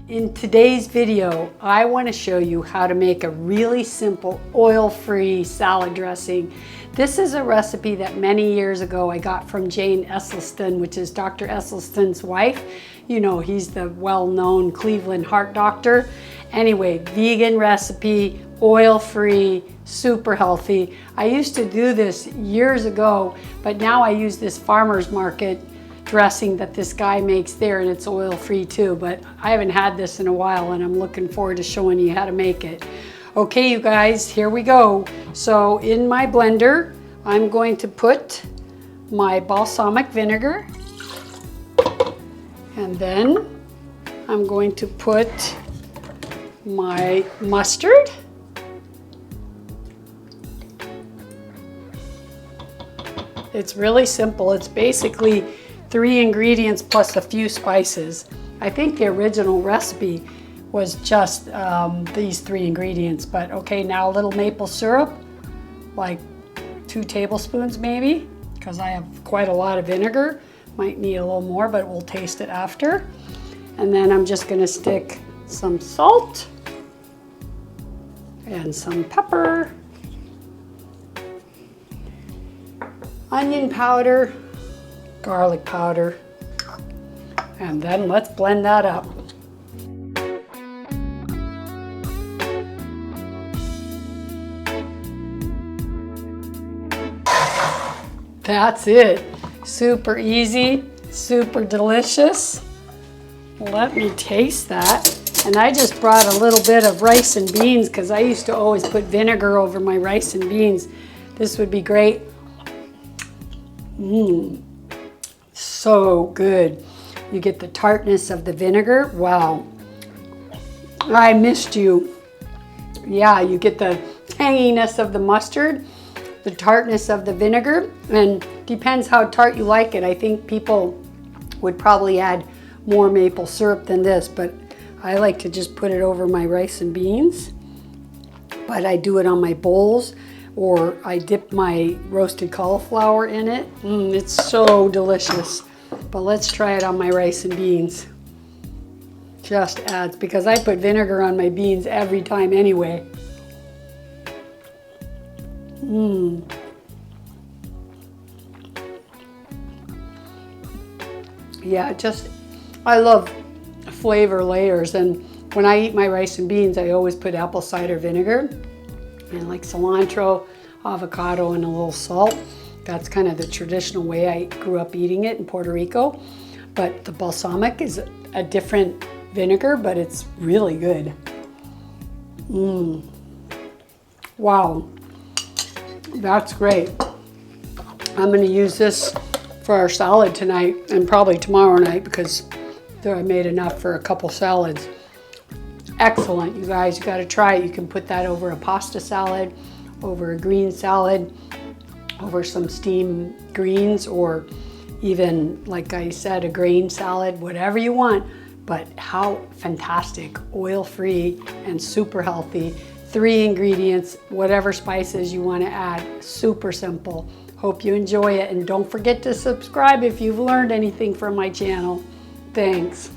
In today's video, I want to show you how to make a really simple oil-free salad dressing. This is a recipe that many years ago I got from Jane Esselstyn, which is Dr. Esselstyn's wife. You know, he's the well-known Cleveland heart doctor. Anyway, vegan recipe, oil-free, super healthy. I used to do this years ago, but now I use this farmer's market dressing that this guy makes there, and it's oil-free too, but I haven't had this in a while and I'm looking forward to showing you how to make it. Okay, you guys, here we go. So in my blender, I'm going to put my balsamic vinegar, and then I'm going to put my mustard, it's really simple. It's basically 3 ingredients plus a few spices. I think the original recipe was just these 3 ingredients, but okay, now a little maple syrup, like 2 tablespoons maybe, because I have quite a lot of vinegar. Might need a little more, but we'll taste it after. And then I'm just gonna stick some salt and some pepper, onion powder, garlic powder, and then let's blend that up. That's it. Super easy, super delicious. Let me taste that. And I just brought a little bit of rice and beans because I used to always put vinegar over my rice and beans. This would be great. So good. You get the tartness of the vinegar. Wow. I missed you. Yeah, you get the tanginess of the mustard, the tartness of the vinegar, and depends how tart you like it. I think people would probably add more maple syrup than this, but I like to just put it over my rice and beans. But I do it on my bowls, or I dip my roasted cauliflower in it. It's so delicious. But let's try it on my rice and beans. Just adds, because I put vinegar on my beans every time anyway. Yeah, I love flavor layers, and when I eat my rice and beans, I always put apple cider vinegar and like cilantro, avocado, and a little salt. That's kind of the traditional way I grew up eating it in Puerto Rico. But the balsamic is a different vinegar, but it's really good. Wow, that's great. I'm gonna use this for our salad tonight and probably tomorrow night because I made enough for a couple salads. Excellent, you guys, you gotta try it. You can put that over a pasta salad, over a green salad, over some steamed greens, or even, like I said, a grain salad, whatever you want. But how fantastic, oil-free and super healthy. 3 ingredients, whatever spices you want to add, super simple. Hope you enjoy it, and don't forget to subscribe if you've learned anything from my channel. Thanks.